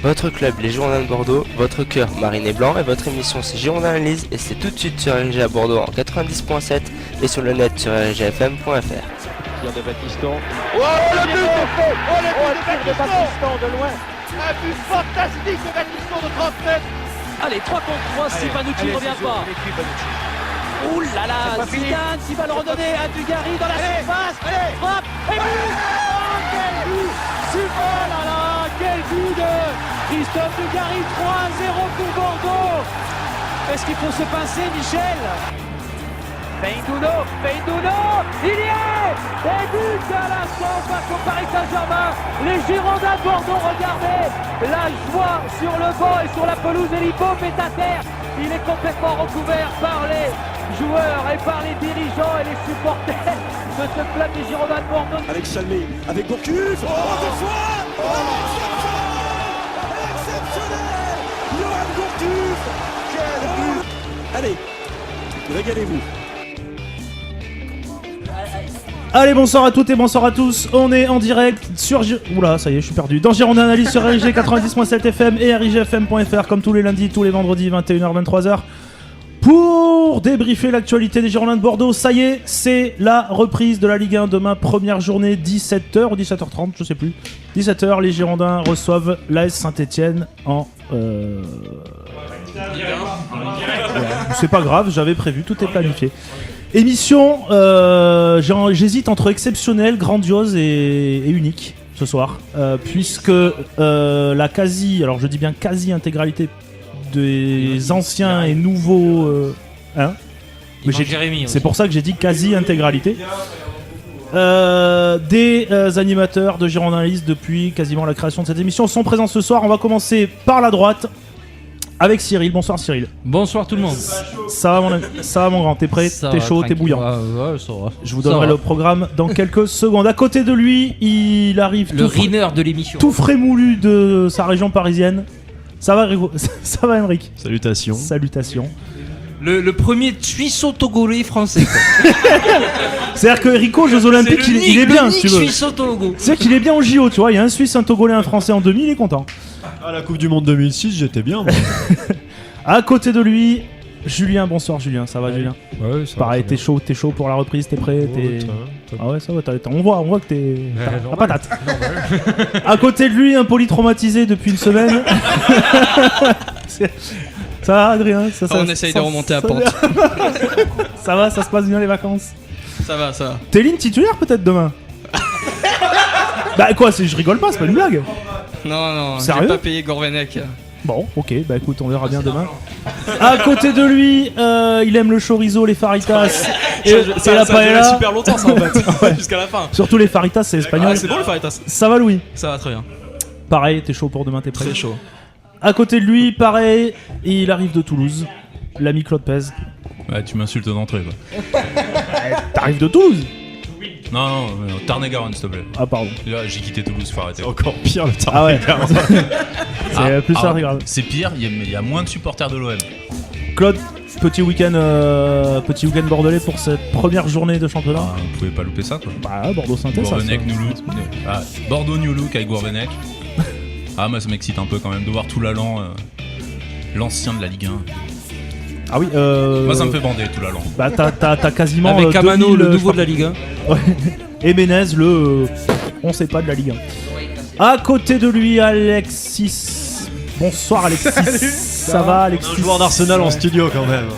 Votre club, les Girondins de Bordeaux, votre cœur, Marine et Blanc, et votre émission c'est Girondins Analyse, et c'est tout de suite sur RG à Bordeaux en 90.7 et sur le net sur rgfm.fr. Tir de Baptiston. Oh le but de fait. Oh le tir de Baptiston de loin. Un but fantastique de Baptiston de 30 mètres. Allez, 3 contre 3, si Panucci ne revient pas. Ouh là là, Zidane qui va le redonner à Dugarry dans la surface. Frappe et but. Oh quel but. Super, là là, quel but de Christophe Dugarry. 3-0 pour Bordeaux. Est-ce qu'il faut se pincer, Michel? Feindouno, il y est. Et but à l'instant face au Paris Saint-Germain. Les Girondins de Bordeaux, regardez la joie sur le banc et sur la pelouse, et l'hippome est à terre. Il est complètement recouvert par les joueurs et par les dirigeants et les supporters de ce club des Girondins de Bordeaux. Avec Chalmé, avec Gourcuff, deux fois. Exceptionnel, Johan Gourcuff. Quel but. Allez, régalez-vous. Allez, bonsoir à toutes et bonsoir à tous. On est en direct sur Oula, ça y est, je suis perdu. Dans Girondins Analyse sur RIG 90.7 FM et RIGFM.fr, comme tous les lundis, tous les vendredis, 21h, 23h. Pour débriefer l'actualité des Girondins de Bordeaux, ça y est, c'est la reprise de la Ligue 1 demain, première journée, 17h ou 17h30, je sais plus. 17h, les Girondins reçoivent l'AS Saint-Etienne en... C'est pas grave, j'avais prévu, tout est planifié. Émission, j'hésite entre exceptionnelle, grandiose et unique ce soir, puisque la alors je dis bien quasi-intégralité des anciens et nouveaux... Mais c'est pour ça que j'ai dit quasi-intégralité. Des animateurs de Girondins Analyse depuis quasiment la création de cette émission sont présents ce soir. On va commencer par la droite avec Cyril. Bonsoir Cyril. Bonsoir tout le monde. Ça va mon grand, t'es prêt? T'es chaud, t'es bouillant. Ouais, ça va. Je vous donnerai le programme dans quelques secondes. À côté de lui, il arrive le winner de l'émission, tout frais moulu de sa région parisienne. Ça va ça va Emric? Salutations. Le premier Suisse-Togolais français, quoi. C'est-à-dire que Rico aux Jeux Olympiques, il est bien, si tu veux. Suisse-Togo. C'est-à-dire qu'il est bien au JO, tu vois. Il y a un Suisse, un Togolais, un Français en demi, il est content. À la Coupe du Monde 2006, j'étais bien, moi. À côté de lui, Julien. Bonsoir Julien, ça va Julien? Ouais, ça pareil, va. t'es chaud pour la reprise, t'es prêt? Ah ouais, ça va, on voit que t'es... T'as patate. À côté de lui, un polytraumatisé depuis une semaine. Ça va Adrien? On essaye de remonter à pente. Ça va, ça se passe bien les vacances? Ça va. T'es ligne titulaire peut-être demain? Bah quoi, je rigole pas, c'est pas une blague. Non, sérieux? j'ai pas payé Gourvenec. Bon, ok, bah écoute, on verra bien demain. À côté de lui, il aime le chorizo, les faritas et la paella. Ça a duré super longtemps ça en fait, ouais. Jusqu'à la fin. Surtout les faritas, c'est espagnol. Ah, c'est bon le faritas. Ça va Louis? Ça va très bien. Pareil, t'es chaud pour demain, t'es prêt? Très chaud. À côté de lui, pareil, il arrive de Toulouse, l'ami Claude Pez. Ouais, tu m'insultes d'entrée quoi. T'arrives de Toulouse? Non, Tarn-et-Garonne s'il te plaît. Ah pardon. Déjà, j'ai quitté Toulouse, faut arrêter. C'est encore pire le Ah ouais. Tarn-et-Garonne. C'est plus ça, grave. C'est pire, il y a moins de supporters de l'OM. Claude, petit week-end bordelais pour cette première journée de championnat. Ah, vous pouvez pas louper ça quoi. Bah Bordeaux-Saint-Etienne, ça. Gourvenec, New Look. Bordeaux, New Look avec Gourvenec. Ah, moi ça m'excite un peu quand même de voir tout l'allant, l'ancien de la Ligue 1. Ah oui, Moi ça me fait bander tout l'allant. Bah t'as quasiment avec Camano, 2000, le nouveau de la Ligue 1. Ouais. Et Menez, on sait pas de la Ligue 1. À côté de lui, Alexis. Bonsoir Alexis. Ça va Alexis? Un joueur d'Arsenal en studio quand même.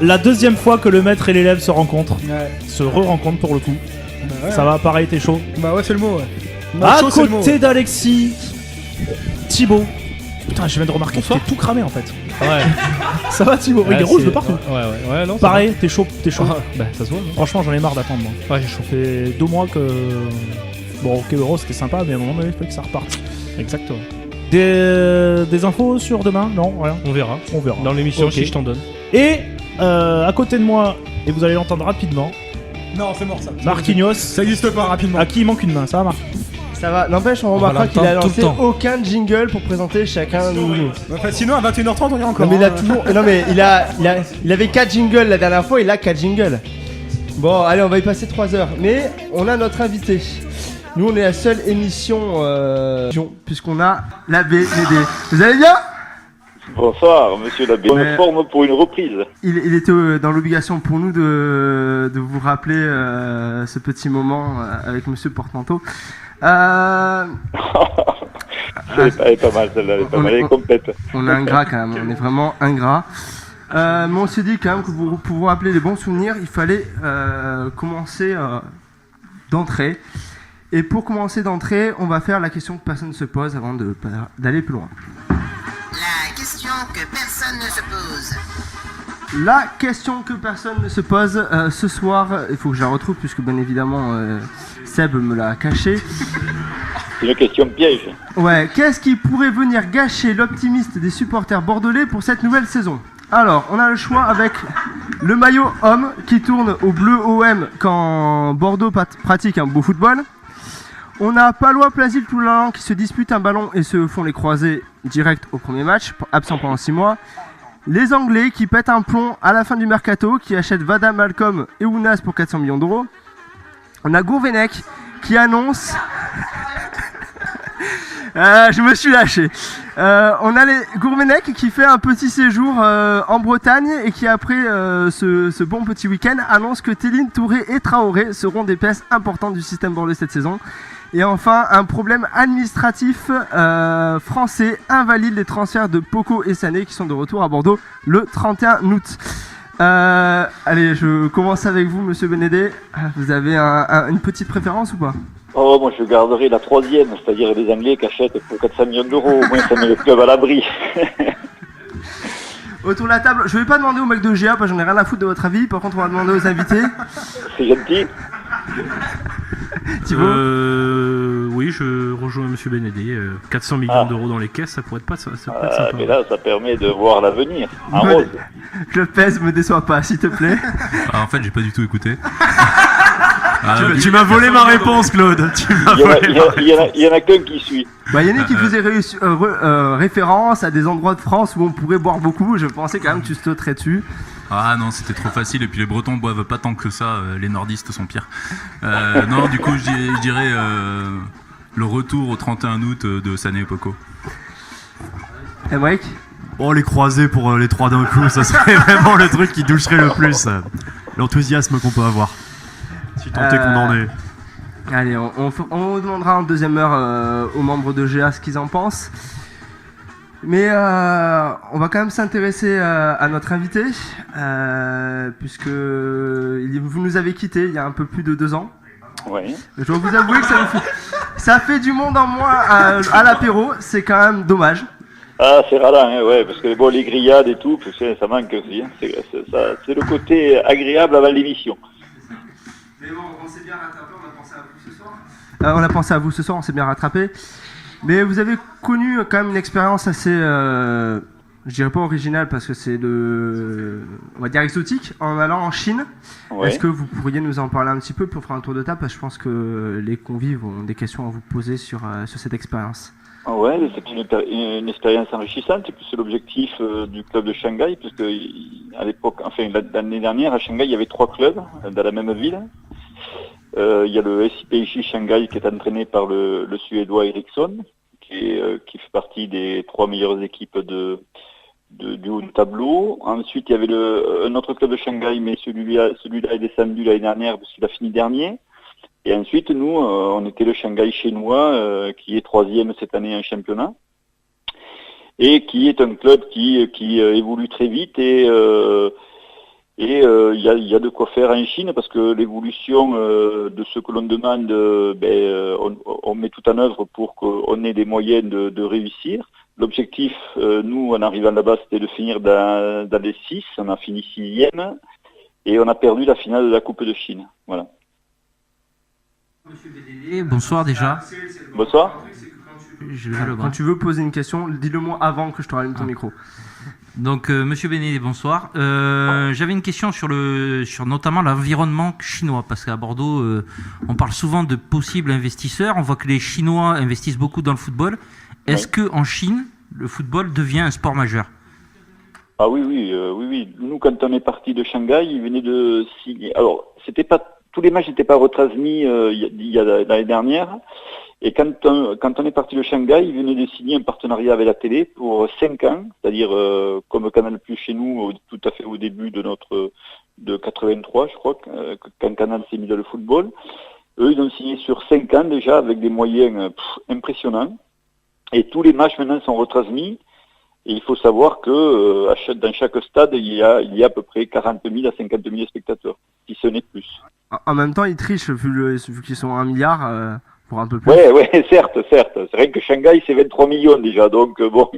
La deuxième fois que le maître et l'élève se rencontrent. Se re-rencontrent pour le coup. Ouais. Ça va, pareil, t'es chaud? Bah ouais, c'est le mot, ouais. À côté d'Alexis, Thibaut. Putain, je viens de remarquer que t'es tout cramé en fait. Ouais. Ça va Thibaut? Il est rouge de partout. Ouais, non. Pareil, t'es chaud. Bah, ça se voit. Franchement, j'en ai marre d'attendre moi. Ouais, j'ai chaud. Ça fait 2 mois que... Bon, ok, Euro c'était sympa, mais à un moment donné, il faut que ça reparte. Exactement. Des infos sur demain? Non, rien. On verra. Dans l'émission, Okay. si je t'en donne. Et à côté de moi, et vous allez l'entendre rapidement, Non, c'est mort ça. Marquinhos. Ça existe pas rapidement. À qui il manque une main? Ça va, Marc? Ça va, n'empêche, on remarquera qu'il a lancé aucun jingle pour présenter chacun de nous. Enfin, sinon, à 21h30, on y est encore. Non, mais il a toujours. Non, mais il avait 4 jingles la dernière fois, il a 4 jingles. Bon, allez, on va y passer 3 heures. Mais on a notre invité. Nous, on est la seule émission puisqu'on a la BND. Vous allez bien? Bonsoir, monsieur Labbé. Bonne forme pour une reprise. Il était dans l'obligation pour nous de vous rappeler ce petit moment avec monsieur Portmanteau. Elle est pas mal, celle-là, elle est complète. On est ingrat quand même, on est vraiment ingrat. Mais on s'est dit quand même que pour vous rappeler les bons souvenirs, il fallait commencer d'entrée. Et pour commencer d'entrée, on va faire la question que personne ne se pose avant d'aller plus loin. La question que personne ne se pose. La question que personne ne se pose ce soir, il faut que je la retrouve puisque bien évidemment Seb me l'a caché. C'est une question piège. Ouais, qu'est-ce qui pourrait venir gâcher l'optimisme des supporters bordelais pour cette nouvelle saison? Alors, on a le choix avec le maillot homme qui tourne au bleu OM quand Bordeaux pratique un beau football. On a Palois Plasil Toulalan qui se disputent un ballon et se font les croisés direct au premier match, absent pendant 6 mois. Les Anglais qui pètent un plomb à la fin du mercato, qui achètent Vada, Malcolm et Ounas pour 400 millions d'euros. On a Gourvenec qui annonce... je me suis lâché. On a les Gourvenec qui fait un petit séjour en Bretagne et qui après ce bon petit week-end annonce que Téline, Touré et Traoré seront des pièces importantes du système bordelais cette saison. Et enfin, un problème administratif français invalide les transferts de Poco et Sané qui sont de retour à Bordeaux le 31 août. Allez, je commence avec vous, monsieur Benédé. Vous avez une petite préférence ou pas? Oh, moi je garderai la troisième, c'est-à-dire les Anglais qui achètent pour 400 millions d'euros. Au moins ça met le club à l'abri. Autour de la table, je vais pas demander au mec de GA parce que j'en ai rien à foutre de votre avis. Par contre, on va demander aux invités. C'est gentil. Oui, je rejoins monsieur Benédé. 400 millions d'euros dans les caisses, ça pourrait être pas ça. Ça pourrait être sympa. Mais là, ça permet de voir l'avenir. En rose. Le pèse, me déçois pas, s'il te plaît. En fait, j'ai pas du tout écouté. Tu m'as volé ma réponse, Claude. Il y en a qu'un qui suit. Yannick qui faisait référence à des endroits de France où on pourrait boire beaucoup. Je pensais quand même que tu sauterais dessus. Ah non, c'était trop facile. Et puis les Bretons boivent pas tant que ça. Les nordistes sont pires. Non, du coup, je dirais le retour au 31 août de Sané et Poco. Et Mike? Oh, les croisés pour les trois d'un coup, ça serait vraiment le truc qui toucherait le plus. L'enthousiasme qu'on peut avoir. Si tant est qu'on en est. Allez, on demandera en deuxième heure aux membres de GA ce qu'ils en pensent. Mais on va quand même s'intéresser à notre invité, puisque vous nous avez quittés il y a un peu plus de 2 ans. Oui. Je dois vous avouer que ça fait du monde en moins à l'apéro, c'est quand même dommage. Ah, c'est radin, hein, ouais, parce que bon, les grillades et tout, ça manque aussi. Hein. C'est le côté agréable avant l'émission. Mais bon, on s'est bien rattrapé, on a pensé à vous ce soir. On a pensé à vous ce soir, on s'est bien rattrapé. Mais vous avez connu quand même une expérience assez, je dirais pas originale parce que c'est on va dire exotique, en allant en Chine. Ouais. Est-ce que vous pourriez nous en parler un petit peu pour faire un tour de table? Parce que je pense que les convives ont des questions à vous poser sur cette expérience. Ouais, c'est une expérience enrichissante, c'est l'objectif du club de Shanghai, puisque à l'époque, enfin l'année dernière, à Shanghai, il y avait 3 clubs dans la même ville. Il y a le SIPIJ Shanghai qui est entraîné par le Suédois Eriksson, qui fait partie des 3 meilleures équipes du haut de tableau. Ensuite, il y avait un autre club de Shanghai, mais celui-là est descendu l'année dernière parce qu'il a fini dernier. Et ensuite, nous, on était le Shanghai chinois, qui est 3e cette année en championnat, et qui est un club qui évolue très vite et il y a de quoi faire en Chine parce que l'évolution de ce que l'on demande, on met tout en œuvre pour qu'on ait des moyens de réussir. L'objectif, nous, en arrivant là-bas, c'était de finir dans les 6. On a fini 6e et on a perdu la finale de la Coupe de Chine. Voilà. Monsieur Bédédé, bonsoir déjà. Bonsoir. Quand tu veux poser une question, dis-le-moi avant que je te rallume ton micro. Donc, monsieur Bédédé, bonsoir. J'avais une question sur notamment l'environnement chinois, parce qu'à Bordeaux, on parle souvent de possibles investisseurs. On voit que les Chinois investissent beaucoup dans le football. Est-ce que en Chine, le football devient un sport majeur? Ah oui. Nous, quand on est parti de Shanghai, ils venaient de signer. Alors, c'était pas tous les matchs n'étaient pas retransmis il y a l'année dernière. Et quand on est parti de Shanghai, ils venaient de signer un partenariat avec la télé pour 5 ans, c'est-à-dire comme Canal+ chez nous, tout à fait au début de 83, je crois, quand Canal s'est mis dans le football. Eux, ils ont signé sur 5 ans déjà avec des moyens impressionnants. Et tous les matchs maintenant sont retransmis. Et il faut savoir que dans chaque stade, il y a à peu près 40 000 à 50 000 spectateurs, si ce n'est plus. En même temps, ils trichent vu qu'ils sont 1 milliard pour un peu plus. Ouais, certes. C'est vrai que Shanghai, c'est 23 millions déjà. Donc bon,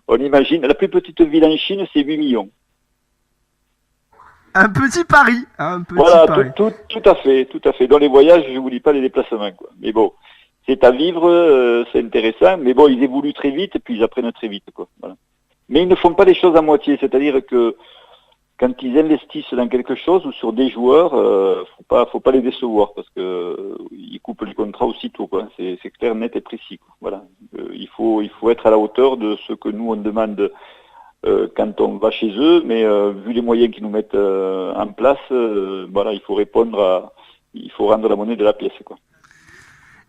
on imagine. La plus petite ville en Chine, c'est 8 millions. Un petit pari. Voilà, tout à fait. Dans les voyages, je vous dis pas les déplacements, quoi. Mais bon, c'est à vivre, c'est intéressant. Mais bon, ils évoluent très vite et puis ils apprennent très vite, quoi. Voilà. Mais ils ne font pas les choses à moitié. C'est-à-dire que quand ils investissent dans quelque chose ou sur des joueurs, faut pas les décevoir parce que ils coupent les contrats aussitôt, quoi. C'est clair, net et précis, quoi. Voilà. Il faut être à la hauteur de ce que nous on demande. Quand on va chez eux, mais vu les moyens qu'ils nous mettent en place, voilà, il faut rendre la monnaie de la pièce, quoi.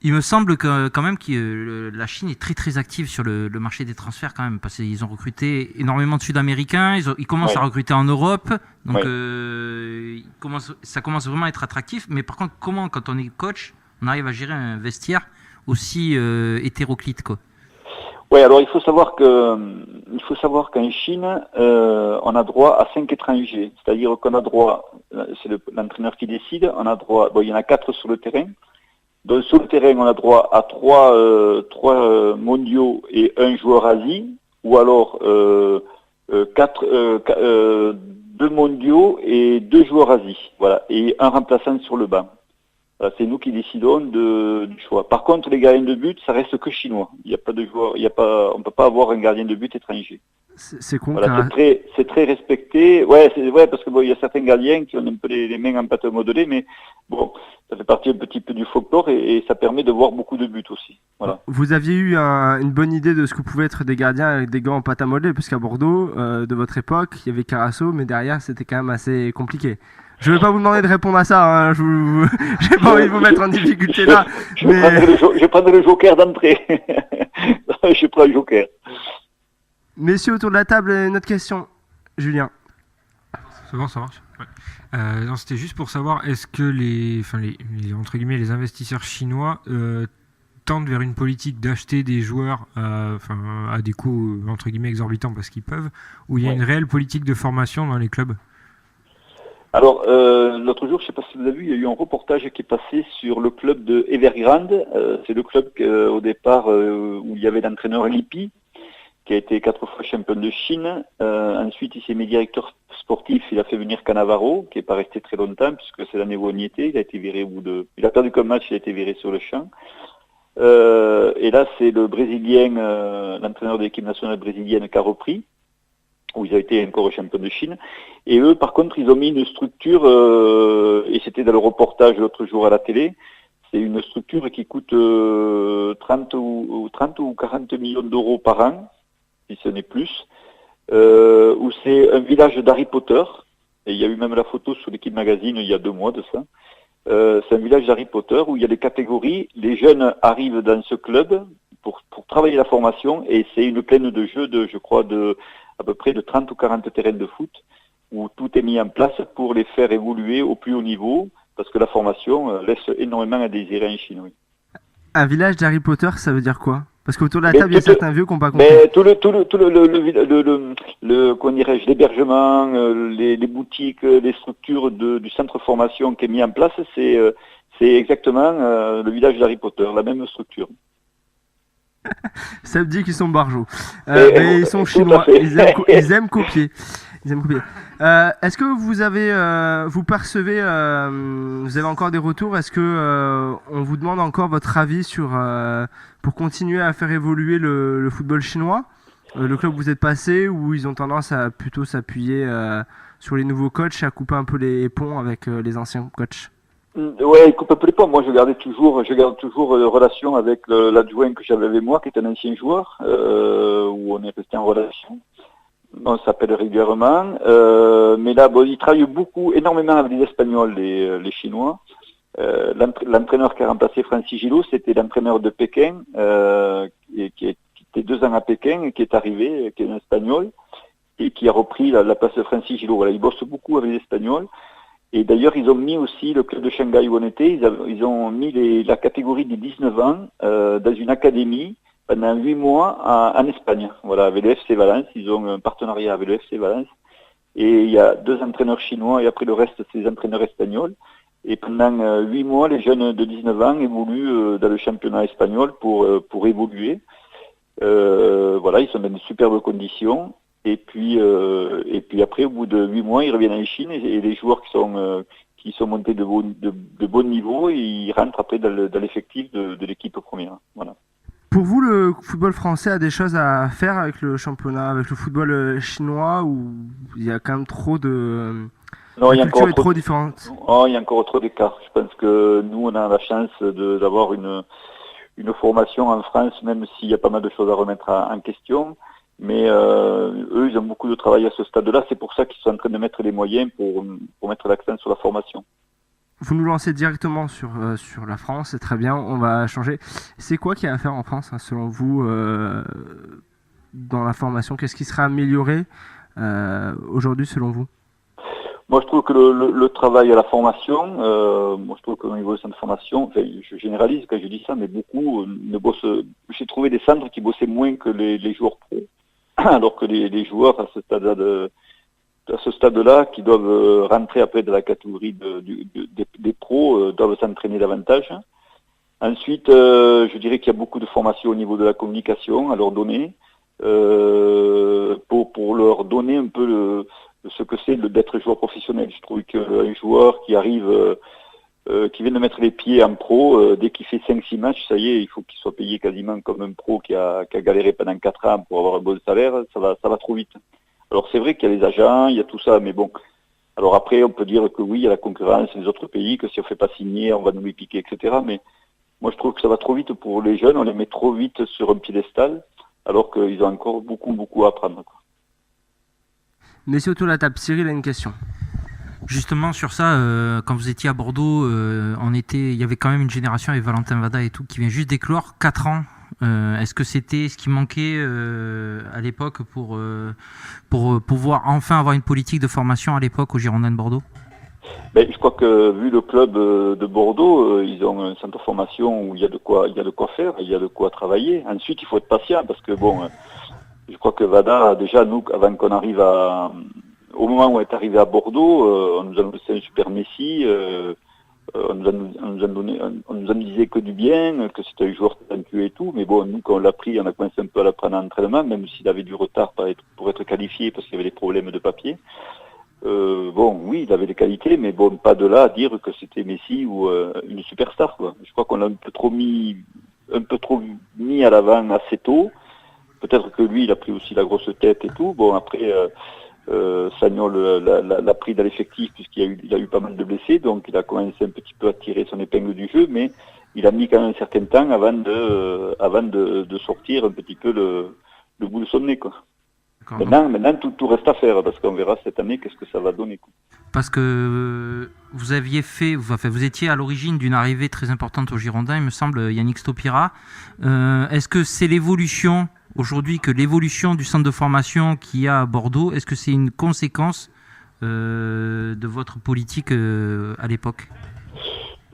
Il me semble que quand même que la Chine est très très active sur le marché des transferts quand même, parce qu'ils ont recruté énormément de Sud-Américains, ils commencent à recruter en Europe, donc ça commence vraiment à être attractif. Mais par contre, comment, quand on est coach, on arrive à gérer un vestiaire aussi hétéroclite, quoi? Ouais, alors il faut savoir qu'en Chine, on a droit à 5 étrangers. C'est-à-dire qu'on a droit, c'est l'entraîneur qui décide, on a droit, il y en a 4 sur le terrain. Donc sur le terrain, on a droit à 3 mondiaux et 1 joueur Asie, ou alors 2 mondiaux et 2 joueurs Asie. Voilà, et un remplaçant sur le banc. C'est nous qui décidons du choix. Par contre, les gardiens de but, ça reste que chinois. Il n'y a pas de joueur, on peut pas avoir un gardien de but étranger. C'est con. Voilà, c'est très respecté. Ouais, parce que il y a certains gardiens qui ont un peu les mains en pâte modelée, mais bon, ça fait partie un petit peu du folklore et ça permet de voir beaucoup de buts aussi. Voilà. Vous aviez eu une bonne idée de ce que pouvaient être des gardiens avec des gants en pâte à modeler, parce qu'à Bordeaux, de votre époque, il y avait Carasso, mais derrière, c'était quand même assez compliqué. Je ne vais pas vous demander de répondre à ça, hein. Je n'ai pas envie de vous mettre en difficulté là. Je prendrai le joker d'entrée. Je prends le joker. Messieurs autour de la table, une autre question. Julien. C'est bon, ça marche. Ouais. Non, c'était juste pour savoir, est-ce que les entre guillemets les investisseurs chinois tendent vers une politique d'acheter des joueurs à des coûts entre guillemets exorbitants parce qu'ils peuvent, ou il y a une réelle politique de formation dans les clubs? Alors, l'autre jour, je ne sais pas si vous avez vu, il y a eu un reportage qui est passé sur le club de Evergrande. C'est le club au départ où il y avait l'entraîneur Lippi, qui a été 4 fois champion de Chine. Ensuite, il s'est mis directeur sportif. Il a fait venir Cannavaro, qui n'est pas resté très longtemps, puisque c'est l'année où on y était. Il a été viré il a perdu comme match, il a été viré sur le champ. Et là, c'est le Brésilien, l'entraîneur de l'équipe nationale brésilienne qui a repris, où ils ont été encore champions de Chine. Et eux, par contre, ils ont mis une structure, et c'était dans le reportage l'autre jour à la télé, c'est une structure qui coûte 30 ou 40 millions d'euros par an, si ce n'est plus, où c'est un village d'Harry Potter, et il y a eu même la photo sur l'équipe magazine il y a 2 mois de ça. C'est un village d'Harry Potter où il y a des catégories, les jeunes arrivent dans ce club pour travailler la formation, et c'est une plaine de jeu je crois, à peu près de 30 ou 40 terrains de foot, où tout est mis en place pour les faire évoluer au plus haut niveau, parce que la formation laisse énormément à désirer en Chine. Oui. Un village d'Harry Potter, ça veut dire quoi? Parce qu'autour de la table, il y a certains vieux qui n'ont pas compris. Mais tout comment dirais-je, l'hébergement, les boutiques, les structures du centre de formation qui est mis en place, c'est exactement le village d'Harry Potter, la même structure. Ça me dit qu'ils sont barjots. Mais ils sont chinois. Ils aiment copier. Est-ce que vous percevez, vous avez encore des retours? Est-ce que on vous demande encore votre avis pour continuer à faire évoluer le football chinois, le club où vous êtes passé, où ils ont tendance à plutôt s'appuyer sur les nouveaux coachs et à couper un peu les ponts avec les anciens coachs? Ouais, il coupe un peu les ponts. Moi, je garde toujours relation avec l'adjoint que j'avais avec moi, qui est un ancien joueur, où on est resté en relation. On s'appelle régulièrement. Mais là, ils travaillent énormément avec les Espagnols, les Chinois. L'entraîneur qui a remplacé Francis Gillot, c'était l'entraîneur de Pékin, qui était 2 ans à Pékin, et qui est arrivé, qui est un Espagnol, et qui a repris la place de Francis Gillot. Voilà, ils bossent beaucoup avec les Espagnols. Et d'ailleurs, ils ont mis aussi le club de Shanghai où on était, ils ont mis la catégorie des 19 ans dans une académie pendant 8 mois en Espagne. Voilà, avec le FC Valence, ils ont un partenariat avec le FC Valence. Et il y a 2 entraîneurs chinois et après le reste, c'est des entraîneurs espagnols. Et pendant 8 mois, les jeunes de 19 ans évoluent dans le championnat espagnol pour évoluer. Voilà, ils sont dans de superbes conditions. Et puis après, au bout de 8 mois, ils reviennent en Chine et les joueurs qui sont montés de bon niveau, ils rentrent après dans l'effectif de l'équipe première. Voilà. Pour vous, le football français a des choses à faire avec le championnat, avec le football chinois, où il y a quand même trop de... Non, la culture est trop différente. Oh, il y a encore trop d'écart. Je pense que nous, on a la chance d'avoir une formation en France, même s'il y a pas mal de choses à remettre en question. Mais eux, ils ont beaucoup de travail à ce stade-là. C'est pour ça qu'ils sont en train de mettre les moyens pour mettre l'accent sur la formation. Vous nous lancez directement sur la France, c'est très bien, on va changer. C'est quoi qu'il y a à faire en France, selon vous, dans la formation? Qu'est-ce qui sera amélioré aujourd'hui, selon vous? Moi, je trouve que le travail à la formation, moi, je trouve qu'au niveau des centres de formation, enfin, je généralise quand je dis ça, mais beaucoup ne bossent. J'ai trouvé des centres qui bossaient moins que les joueurs pros, alors que les joueurs à ce stade-là, qui doivent rentrer après de la catégorie des pros, doivent s'entraîner davantage. Ensuite, je dirais qu'il y a beaucoup de formations au niveau de la communication à leur donner, pour leur donner un peu ce que c'est d'être joueur professionnel. Je trouve qu'un joueur qui arrive, qui vient de mettre les pieds en pro, dès qu'il fait 5-6 matchs, ça y est, il faut qu'il soit payé quasiment comme un pro qui a galéré pendant 4 ans pour avoir un bon salaire, ça va trop vite. Alors c'est vrai qu'il y a les agents, il y a tout ça, mais bon. Alors après, on peut dire que oui, il y a la concurrence des autres pays, que si on ne fait pas signer, on va nous les piquer, etc. Mais moi, je trouve que ça va trop vite pour les jeunes, on les met trop vite sur un piédestal, alors qu'ils ont encore beaucoup, beaucoup à apprendre, quoi. Messieurs autour de la table, Cyril a une question. Justement sur ça, quand vous étiez à Bordeaux, il y avait quand même une génération avec Valentin Vada et tout qui vient juste d'éclore, 4 ans. Est-ce que c'était ce qui manquait à l'époque pour pouvoir enfin avoir une politique de formation à l'époque au Girondins de Bordeaux? Je crois que vu le club de Bordeaux, ils ont un centre de formation où il y a de quoi faire, il y a de quoi travailler. Ensuite, il faut être patient parce que je crois que Vada, déjà nous, avant qu'on arrive au moment où on est arrivé à Bordeaux, on nous a laissé un super Messi. On nous en disait que du bien, que c'était un joueur talentueux et tout, mais bon, nous quand on l'a pris, on a commencé un peu à l'apprendre en entraînement, même s'il avait du retard pour être qualifié parce qu'il y avait des problèmes de papier. Oui, il avait des qualités, mais bon, pas de là à dire que c'était Messi ou une superstar, quoi. Je crois qu'on l'a un peu trop mis à l'avant assez tôt. Peut-être que lui, il a pris aussi la grosse tête et tout. Bon, après, Sagnol l'a pris dans l'effectif puisqu'il a eu pas mal de blessés, donc il a commencé un petit peu à tirer son épingle du jeu, mais il a mis quand même un certain temps avant de sortir un petit peu le bout de son nez, quoi. Maintenant tout reste à faire parce qu'on verra cette année qu'est-ce que ça va donner, quoi. Parce que vous étiez à l'origine d'une arrivée très importante au Girondins, il me semble, Yannick Stopira. Est-ce que c'est l'évolution aujourd'hui, que l'évolution du centre de formation qu'il y a à Bordeaux, est-ce que c'est une conséquence de votre politique à l'époque?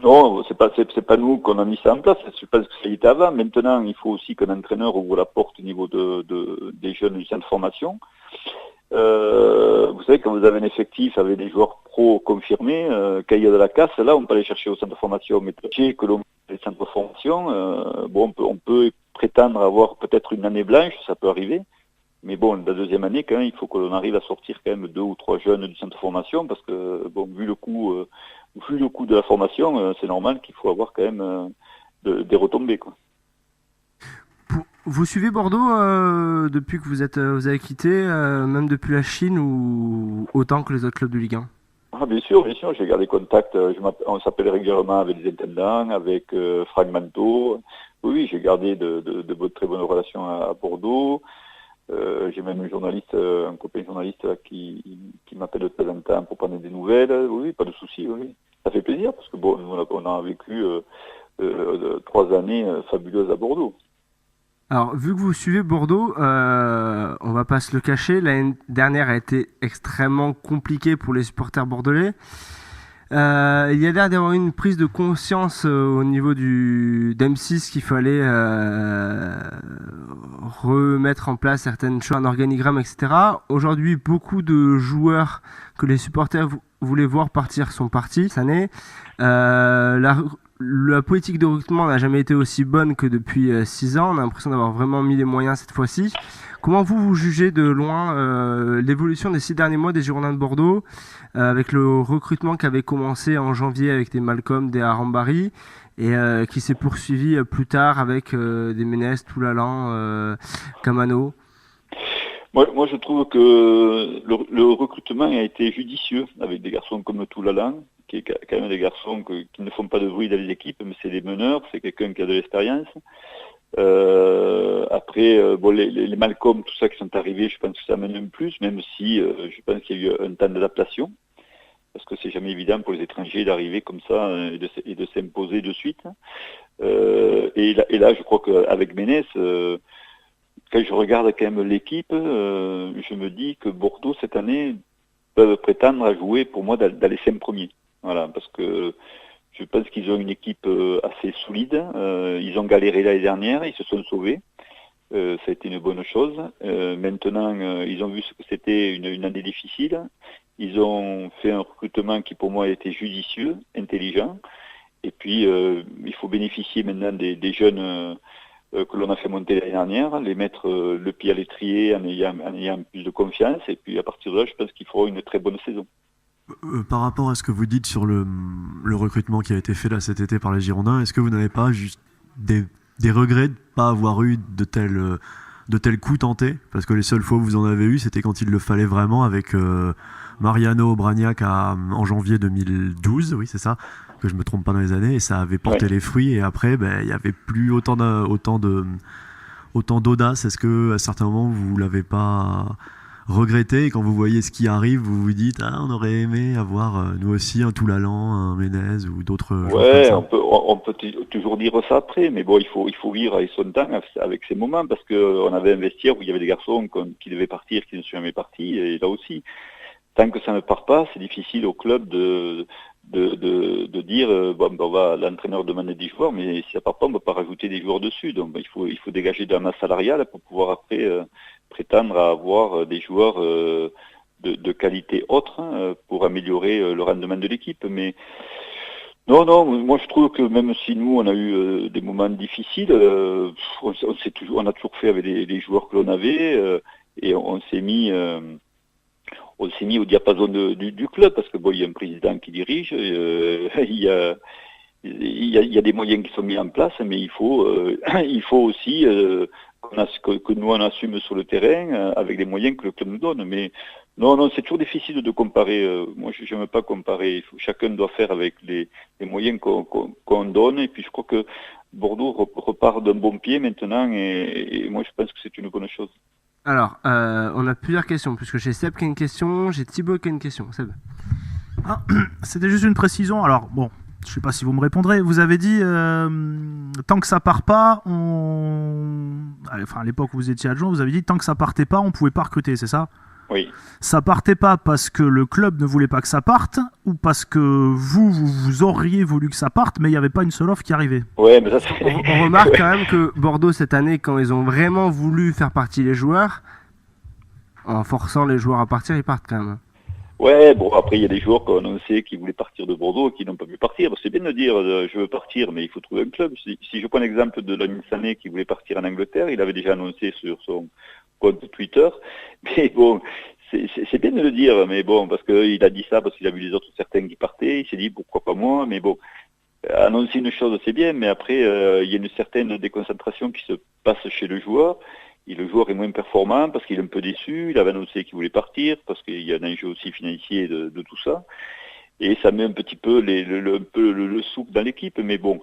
Non, c'est pas nous qu'on a mis ça en place. Je pense que ça y était avant. Maintenant, il faut aussi qu'un entraîneur ouvre la porte au niveau des jeunes du centre de formation. Vous savez, quand vous avez un effectif avec des joueurs pro confirmés, quand il y a de la casse, là, on peut aller chercher au centre de formation. Mais que l'on les centres de formation, on peut prétendre avoir peut-être une année blanche, ça peut arriver. Mais bon, la deuxième année, quand même, il faut que l'on arrive à sortir quand même 2 ou 3 jeunes du centre de formation, parce que vu le coût de la formation, c'est normal qu'il faut avoir quand même des retombées, quoi. Vous suivez Bordeaux depuis que vous avez quitté, même depuis la Chine ou autant que les autres clubs de Ligue 1? Ah, bien sûr, j'ai gardé contact, on s'appelle régulièrement avec les intendants, avec Franck Manteau. Oui, j'ai gardé de très bonnes relations à Bordeaux. J'ai même un copain journaliste qui m'appelle de temps en temps pour prendre des nouvelles. Oui, pas de souci, oui. Ça fait plaisir parce que bon, on a vécu 3 années fabuleuses à Bordeaux. Alors, vu que vous suivez Bordeaux, on va pas se le cacher, l'année dernière a été extrêmement compliquée pour les supporters bordelais. Il y a l'air d'avoir une prise de conscience au niveau d'M6 qu'il fallait remettre en place certaines choses, un organigramme, etc. Aujourd'hui, beaucoup de joueurs que les supporters voulaient voir partir sont partis cette année. La politique de recrutement n'a jamais été aussi bonne que depuis 6 ans. On a l'impression d'avoir vraiment mis les moyens cette fois-ci. Comment vous jugez de loin l'évolution des 6 derniers mois des Girondins de Bordeaux, avec le recrutement qui avait commencé en janvier avec des Malcolm, des Arambari, et qui s'est poursuivi plus tard avec des Ménès, Toulalan, Camano? Moi, je trouve que le recrutement a été judicieux avec des garçons comme Toulalan, qui est quand même des garçons qui ne font pas de bruit dans les équipes, mais c'est des meneurs, c'est quelqu'un qui a de l'expérience. Après, bon, les Malcolm, tout ça qui sont arrivés, je pense que ça amène un plus, même si je pense qu'il y a eu un temps d'adaptation, parce que c'est jamais évident pour les étrangers d'arriver comme ça et de s'imposer de suite. Et là, je crois qu'avec Ménès, quand je regarde quand même l'équipe, je me dis que Bordeaux, cette année, peuvent prétendre à jouer, pour moi, dans les 5 premiers. Voilà, parce que je pense qu'ils ont une équipe assez solide. Ils ont galéré l'année dernière, ils se sont sauvés. Ça a été une bonne chose. Maintenant, ils ont vu ce que c'était une année difficile. Ils ont fait un recrutement qui, pour moi, a été judicieux, intelligent. Et puis, il faut bénéficier maintenant des jeunes que l'on a fait monter l'année dernière, les mettre le pied à l'étrier en ayant plus de confiance. Et puis, à partir de là, je pense qu'il faudra une très bonne saison. Par rapport à ce que vous dites sur le recrutement qui a été fait là cet été par les Girondins, est-ce que vous n'avez pas juste des regrets de ne pas avoir eu de tels coups tentés? Parce que les seules fois où vous en avez eu, c'était quand il le fallait vraiment, avec Mariano Bragnac en janvier 2012, oui c'est ça, que je me trompe pas dans les années, et ça avait porté les fruits, et après il n'y avait plus autant d'audace. Est-ce que à certains moments vous l'avez pas regretter, et quand vous voyez ce qui arrive, vous vous dites on aurait aimé avoir nous aussi un Toulalan, un Ménez ou d'autres choses comme ça. On peut toujours dire ça après, mais bon, il faut vivre avec son temps, avec ces moments, parce qu'on avait un vestiaire où il y avait des garçons qui devaient partir, qui ne sont jamais partis, et là aussi, tant que ça ne part pas, c'est difficile au club de dire on va l'entraîneur demander des joueurs, mais si ça part pas, on ne va pas rajouter des joueurs dessus. Donc il faut dégager de la masse salariale pour pouvoir après prétendre à avoir des joueurs de qualité autre pour améliorer le rendement de l'équipe. Mais non, moi je trouve que même si nous on a eu des moments difficiles, on a toujours fait avec les joueurs que l'on avait, et on s'est mis au diapason du club, parce que bon, il y a un président qui dirige, il y a des moyens qui sont mis en place, mais il faut aussi que nous on assume sur le terrain avec les moyens que le club nous donne. Mais non, c'est toujours difficile de comparer. Moi, je n'aime pas comparer. Chacun doit faire avec les moyens qu'on donne. Et puis, je crois que Bordeaux repart d'un bon pied maintenant, et moi, je pense que c'est une bonne chose. Alors, on a plusieurs questions, puisque j'ai Seb qui a une question, j'ai Thibaut qui a une question. Seb. C'était juste une précision. Alors, bon, je ne sais pas si vous me répondrez. Vous avez dit, tant que ça part pas, à l'époque où vous étiez adjoint, vous avez dit, tant que ça partait pas, on pouvait pas recruter, c'est ça? Oui. Ça partait pas parce que le club ne voulait pas que ça parte, ou parce que vous auriez voulu que ça parte, mais il n'y avait pas une seule offre qui arrivait? Ouais, mais ça on remarque quand même que Bordeaux cette année, quand ils ont vraiment voulu faire partie les joueurs, en forçant les joueurs à partir, ils partent quand même. Ouais, bon, après il y a des joueurs qu'on sait qui voulaient partir de Bordeaux et qui n'ont pas pu partir. C'est bien de dire je veux partir, mais il faut trouver un club. Si je prends l'exemple de Lamine Sané qui voulait partir en Angleterre, il avait déjà annoncé sur son compte Twitter. Mais bon, c'est bien de le dire, mais bon, parce qu'il a dit ça, parce qu'il a vu les autres certains qui partaient, il s'est dit pourquoi pas moi, mais bon, annoncer une chose c'est bien, mais après il y a une certaine déconcentration qui se passe chez le joueur. Et le joueur est moins performant parce qu'il est un peu déçu, il avait annoncé qu'il voulait partir, parce qu'il y a un enjeu aussi financier de tout ça. Et ça met un petit peu le souffle dans l'équipe, mais bon,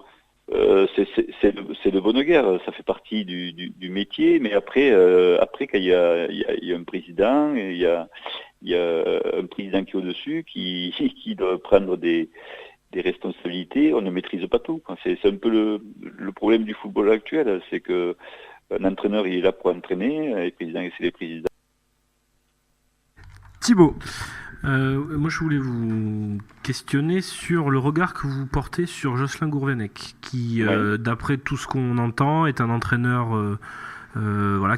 c'est de bonne guerre, ça fait partie du métier, mais après quand il y a un président, il y a un président qui est au-dessus, qui doit prendre des responsabilités, on ne maîtrise pas tout. C'est un peu le problème du football actuel, c'est que un entraîneur il est là pour entraîner, les présidents c'est les présidents. Thibaut. Moi, je voulais vous questionner sur le regard que vous portez sur Jocelyn Gourvenec, qui, d'après tout ce qu'on entend, est un entraîneur